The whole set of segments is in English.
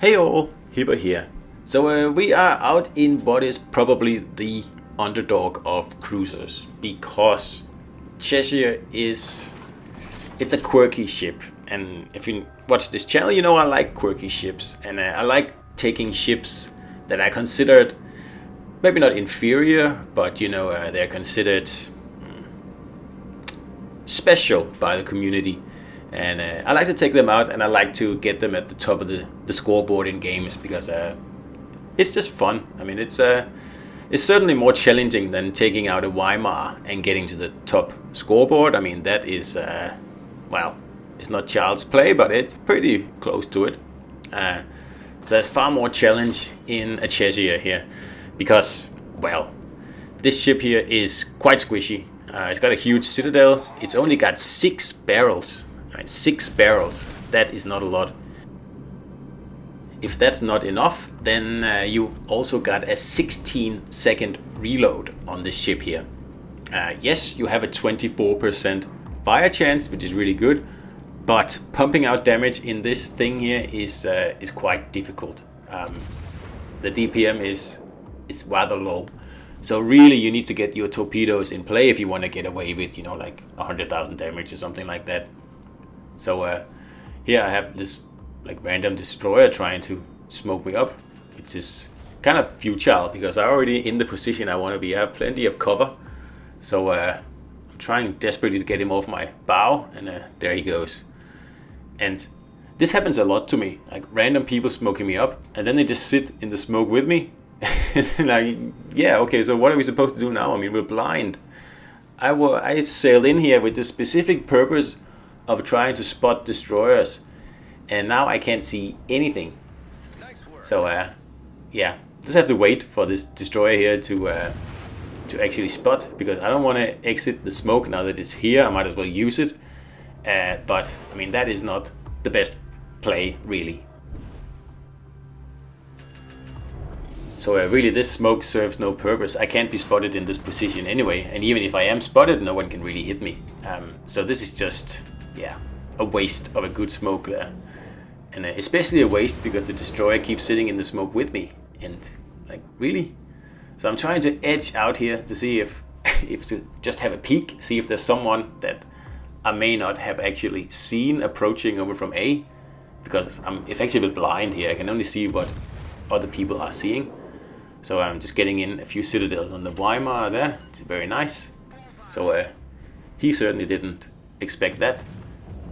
Hey all, Hipper here. We are out in what is probably the underdog of cruisers because Cheshire it's a quirky ship, and if you watch this channel, you know I like quirky ships, and I like taking ships that I considered maybe not inferior, but they're considered special by the community. And I like to take them out, and I like to get them at the top of the scoreboard in games because it's just fun. I mean, it's certainly more challenging than taking out a Weimar and getting to the top scoreboard. I mean, that is, it's not child's play, but it's pretty close to it. So there's far more challenge in a Cheshire here because, this ship here is quite squishy. It's got a huge citadel. It's only got 6 barrels. Right, 6 barrels. That is not a lot. If that's not enough, then you've also got a 16-second reload on this ship here. Yes, you have a 24% fire chance, which is really good, but pumping out damage in this thing here is quite difficult. The DPM is rather low. So really, you need to get your torpedoes in play if you want to get away with, like 100,000 damage or something like that. So here I have this random destroyer trying to smoke me up, which is kind of futile because I'm already in the position I want to be. I have plenty of cover, so I'm trying desperately to get him off my bow, and there he goes. And this happens a lot to me, like random people smoking me up, and then they just sit in the smoke with me. And okay, so what are we supposed to do now? I mean, we're blind. I sailed in here with the specific purpose of trying to spot destroyers, and now I can't see anything. So just have to wait for this destroyer here to actually spot, because I don't want to exit the smoke now that it's here. I might as well use it, but I mean, that is not the best play really. So really, this smoke serves no purpose. I can't be spotted in this position anyway, and even if I am spotted, no one can really hit me. So this is just a waste of a good smoke there, and especially a waste because the destroyer keeps sitting in the smoke with me, and really. So I'm trying to edge out here to see if to just have a peek, see if there's someone that I may not have actually seen approaching over from A, because I'm effectively blind here. I can only see what other people are seeing. So I'm just getting in a few citadels on the Weimar there. It's very nice. So he certainly didn't expect that.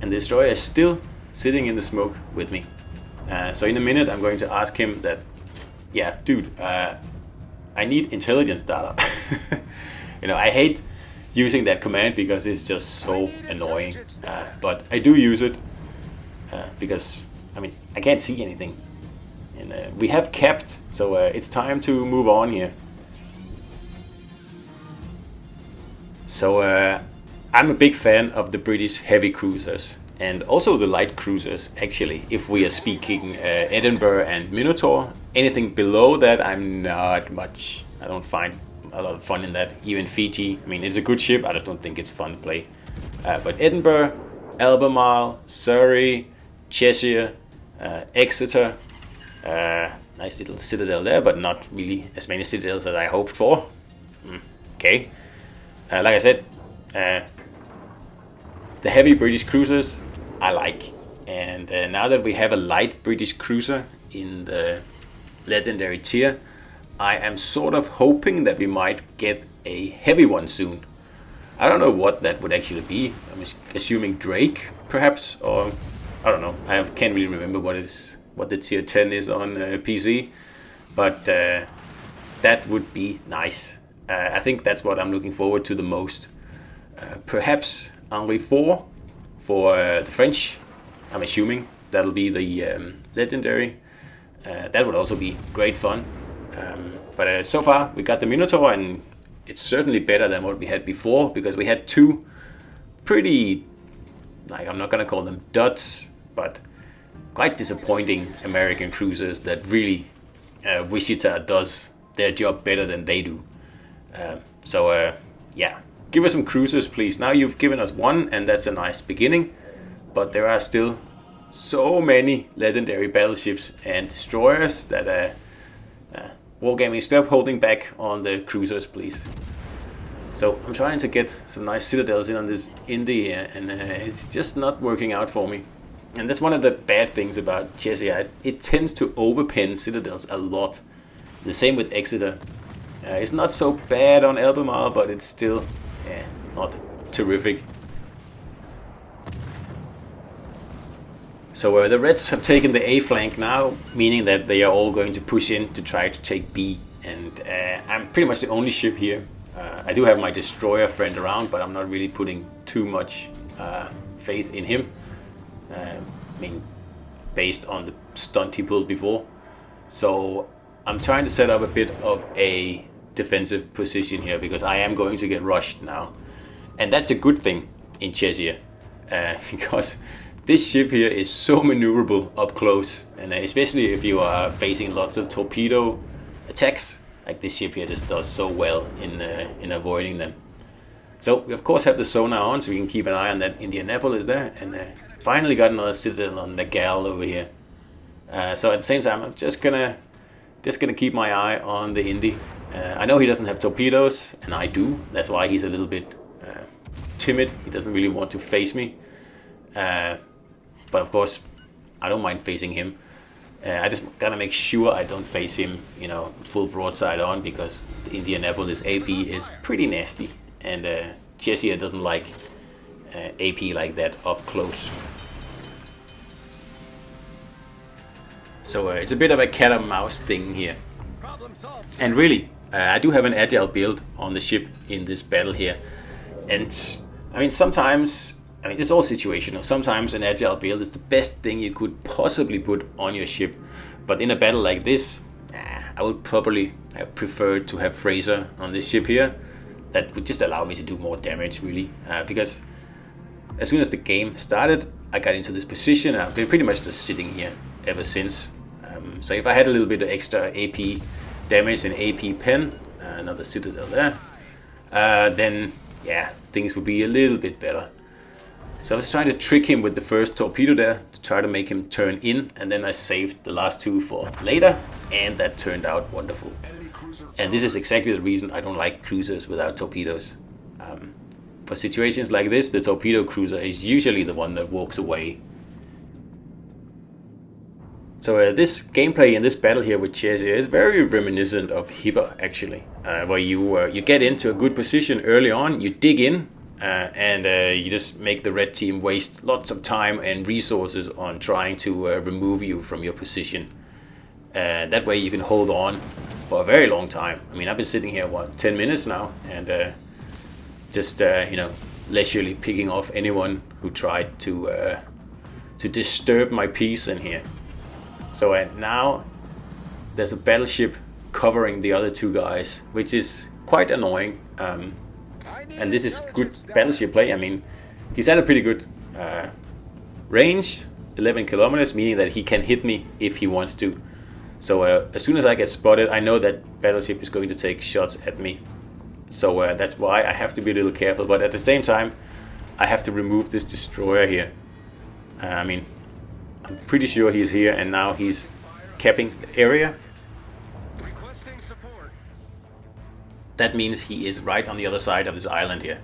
And the destroyer is still sitting in the smoke with me. So in a minute I'm going to ask him that, dude, I need intelligence data. I hate using that command because it's just so annoying. But I do use it because, I can't see anything. And we have capped, so it's time to move on here. So I'm a big fan of the British heavy cruisers, and also the light cruisers actually, if we are speaking Edinburgh and Minotaur. Anything below that I don't find a lot of fun in that. Even Fiji, it's a good ship, I just don't think it's fun to play. But Edinburgh, Albemarle, Surrey, Cheshire, Exeter, nice little citadel there, but not really as many citadels as I hoped for. Okay, like I said, the heavy British cruisers I like, and now that we have a light British cruiser in the legendary tier, I am sort of hoping that we might get a heavy one soon. I don't know what that would actually be. I'm assuming Drake, perhaps, or I don't know. Can't really remember what the tier 10 is on PC, but that would be nice. I think that's what I'm looking forward to the most. Perhaps Henri 4 for the French. I'm assuming that'll be the legendary. That would also be great fun. But so far we got the Minotaur, and it's certainly better than what we had before, because we had 2 pretty, I'm not gonna call them duds, but quite disappointing American cruisers that really Wichita does their job better than they do. Give us some cruisers, please. Now you've given us 1, and that's a nice beginning, but there are still so many legendary battleships and destroyers that Wargaming, stop holding back on the cruisers, please. So I'm trying to get some nice citadels in on this Indy here, and it's just not working out for me. And that's one of the bad things about Cheshire. It tends to overpen citadels a lot. The same with Exeter. It's not so bad on Albemarle, but it's still not terrific. So the Reds have taken the A flank now, meaning that they are all going to push in to try to take B. And I'm pretty much the only ship here. I do have my destroyer friend around, but I'm not really putting too much faith in him. I mean, based on the stunt he pulled before. So I'm trying to set up a bit of a defensive position here, because I am going to get rushed now. And that's a good thing in Cheshire, because this ship here is so maneuverable up close, and especially if you are facing lots of torpedo attacks, like this ship here just does so well in avoiding them. So we of course have the sonar on, so we can keep an eye on that Indianapolis there, and finally got another citadel on the Gal over here. So at the same time, I'm just gonna keep my eye on the Indy. I know he doesn't have torpedoes, and I do. That's why he's a little bit timid. He doesn't really want to face me. But of course, I don't mind facing him. I just gotta make sure I don't face him, you know, full broadside on, because the Indianapolis AP is pretty nasty, and Cheshire doesn't like AP like that up close. So it's a bit of a cat and mouse thing here. And really, I do have an agile build on the ship in this battle here. And I mean, sometimes, I mean, it's all situational. Sometimes an agile build is the best thing you could possibly put on your ship. But in a battle like this, I would probably have preferred to have Fraser on this ship here. That would just allow me to do more damage, really. Because as soon as the game started, I got into this position. I've been pretty much just sitting here ever since. So if I had a little bit of extra AP damage and AP pen, another citadel there, then yeah, things would be a little bit better. So I was trying to trick him with the first torpedo there to try to make him turn in, and then I saved the last two for later, and that turned out wonderful. And this is exactly the reason I don't like cruisers without torpedoes. For situations like this, the torpedo cruiser is usually the one that walks away. So this gameplay in this battle here with Cheshire is very reminiscent of Hipper, actually, where you get into a good position early on, you dig in, and you just make the red team waste lots of time and resources on trying to remove you from your position. That way you can hold on for a very long time. I mean, I've been sitting here, 10 minutes now, and just you know, leisurely picking off anyone who tried to disturb my peace in here. So now there's a battleship covering the other two guys, which is quite annoying. And this is good battleship play. I mean, he's at a pretty good range, 11 kilometers, meaning that he can hit me if he wants to. So as soon as I get spotted, I know that battleship is going to take shots at me. So that's why I have to be a little careful. But at the same time, I have to remove this destroyer here. I mean, I'm pretty sure he's here, and now he's capping the area. That means he is right on the other side of this island here.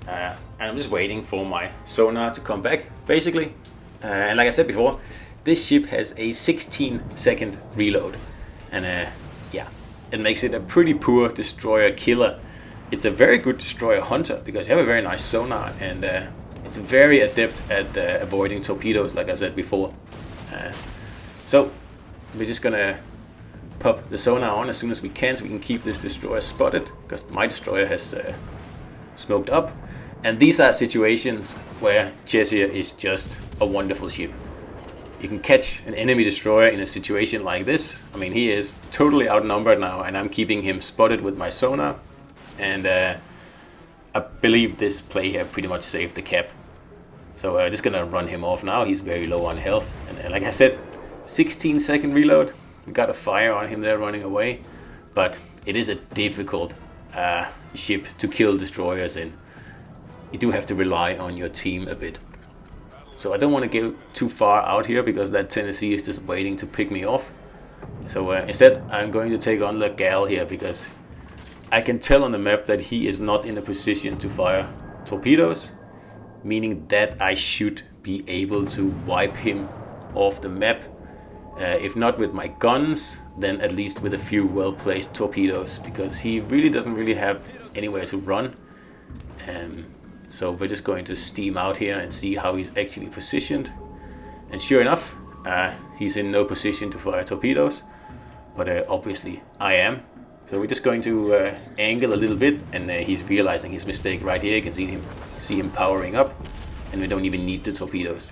And I'm just waiting for my sonar to come back, basically. And like I said before, this ship has a 16-second reload. And yeah, it makes it a pretty poor destroyer killer. It's a very good destroyer hunter, because you have a very nice sonar, and it's very adept at avoiding torpedoes, like I said before. So we're just gonna pop the sonar on as soon as we can, so we can keep this destroyer spotted, because my destroyer has smoked up. And these are situations where Cheshire is just a wonderful ship. You can catch an enemy destroyer in a situation like this. I mean, he is totally outnumbered now, and I'm keeping him spotted with my sonar. And I believe this play here pretty much saved the cap. So I'm just gonna run him off now. He's very low on health, and like I said, 16-second reload. We got a fire on him there running away, but it is a difficult ship to kill destroyers in. You do have to rely on your team a bit. So I don't want to go too far out here because that Tennessee is just waiting to pick me off. So instead I'm going to take on the Gal here because I can tell on the map that he is not in a position to fire torpedoes, meaning that I should be able to wipe him off the map. If not with my guns, then at least with a few well-placed torpedoes, because he really doesn't really have anywhere to run. So we're just going to steam out here and see how he's actually positioned. And sure enough, he's in no position to fire torpedoes, but obviously I am. So we're just going to angle a little bit, and he's realizing his mistake right here. You can see him powering up, and we don't even need the torpedoes.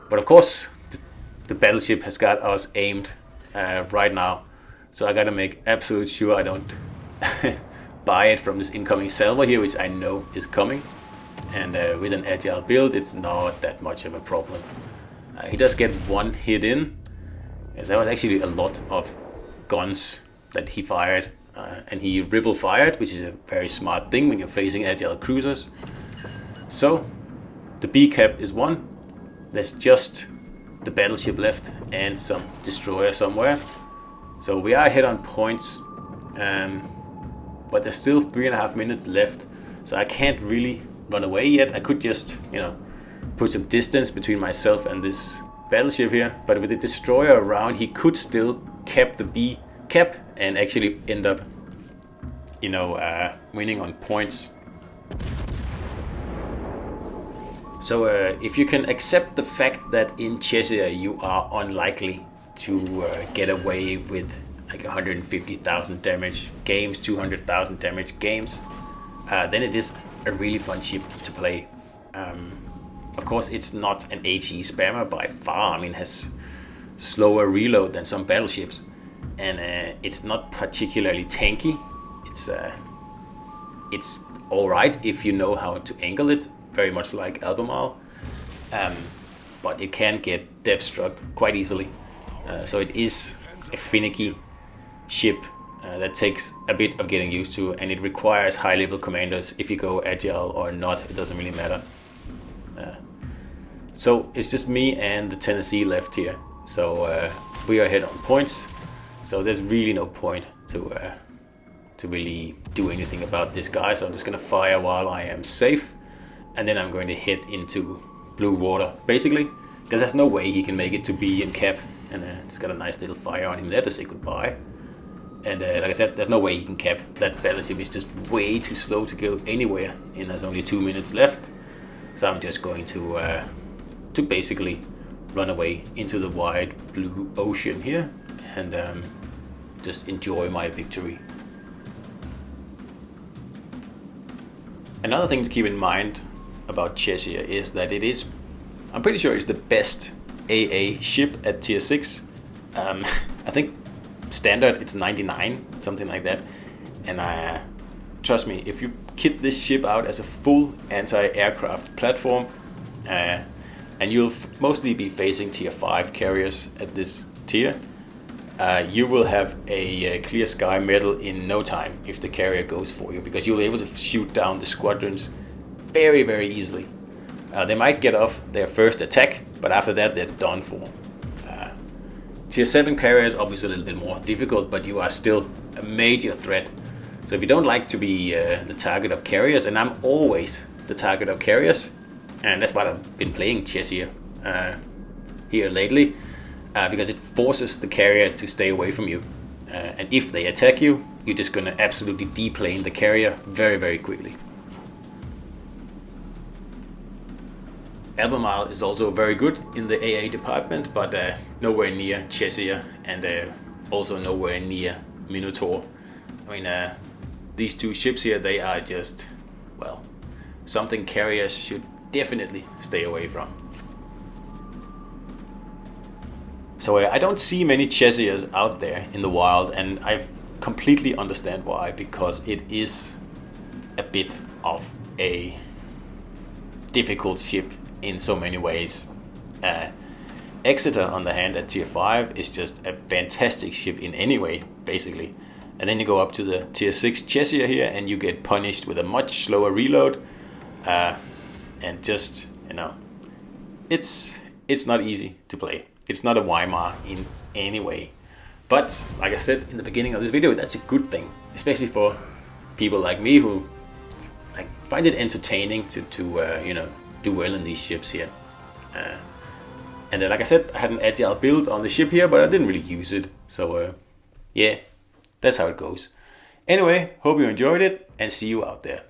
But of course, the battleship has got us aimed right now, so I gotta make absolute sure I don't buy it from this incoming salvo here, which I know is coming. And with an agile build, it's not that much of a problem. He does get one hit in. Yes, that was actually a lot of guns that he fired, and he ripple fired, which is a very smart thing when you're facing agile cruisers. So the B cap is won. There's just the battleship left and some destroyer somewhere. So we are ahead on points, but there's still 3.5 minutes left, so I can't really run away yet. I could just, put some distance between myself and this battleship here, but with the destroyer around, he could still cap the B cap and actually end up, winning on points. So if you can accept the fact that in Cheshire you are unlikely to get away with like 150,000 damage games, 200,000 damage games, then it is a really fun ship to play. Of course, it's not an HE spammer by far. I mean, it has slower reload than some battleships, and it's not particularly tanky. It's all right if you know how to angle it, very much like Albemarle, but it can get death struck quite easily. So it is a finicky ship that takes a bit of getting used to, and it requires high level commanders. If you go agile or not, it doesn't really matter. So it's just me and the Tennessee left here. So we are ahead on points. So there's really no point to really do anything about this guy. So I'm just gonna fire while I am safe, and then I'm going to hit into blue water, basically, because there's no way he can make it to B and cap. And just got a nice little fire on him there to say goodbye. And like I said, there's no way he can cap. That battleship is just way too slow to go anywhere, and there's only 2 minutes left. So I'm just going to basically run away into the wide blue ocean here and just enjoy my victory. Another thing to keep in mind about Cheshire is that I'm pretty sure it's the best AA ship at tier 6. I think standard it's 99, something like that. And trust me, if you kit this ship out as a full anti-aircraft platform, and you'll mostly be facing tier 5 carriers at this tier, you will have a clear sky medal in no time if the carrier goes for you, because you'll be able to shoot down the squadrons very, very easily. They might get off their first attack, but after that they're done for. Tier 7 carriers obviously a little bit more difficult, but you are still a major threat. So if you don't like to be the target of carriers, and I'm always the target of carriers, and that's why I've been playing Cheshire here lately, because it forces the carrier to stay away from you. And if they attack you, you're just going to absolutely deplane the carrier very, very quickly. Albemarle is also very good in the AA department, but nowhere near Cheshire, and also nowhere near Minotaur. I mean, these two ships here, they are just, well, something carriers should definitely stay away from. So I don't see many Cheshires out there in the wild, and I completely understand why, because it is a bit of a difficult ship in so many ways. Exeter, on the hand, at tier 5 is just a fantastic ship in any way, basically. And then you go up to the tier 6 Cheshire here, and you get punished with a much slower reload. And just, it's not easy to play. It's not a Weimar in any way. But like I said in the beginning of this video, that's a good thing, especially for people like me who like find it entertaining to do well in these ships here. And like I said, I had an agile build on the ship here, but I didn't really use it. So yeah, that's how it goes. Anyway, hope you enjoyed it, and see you out there.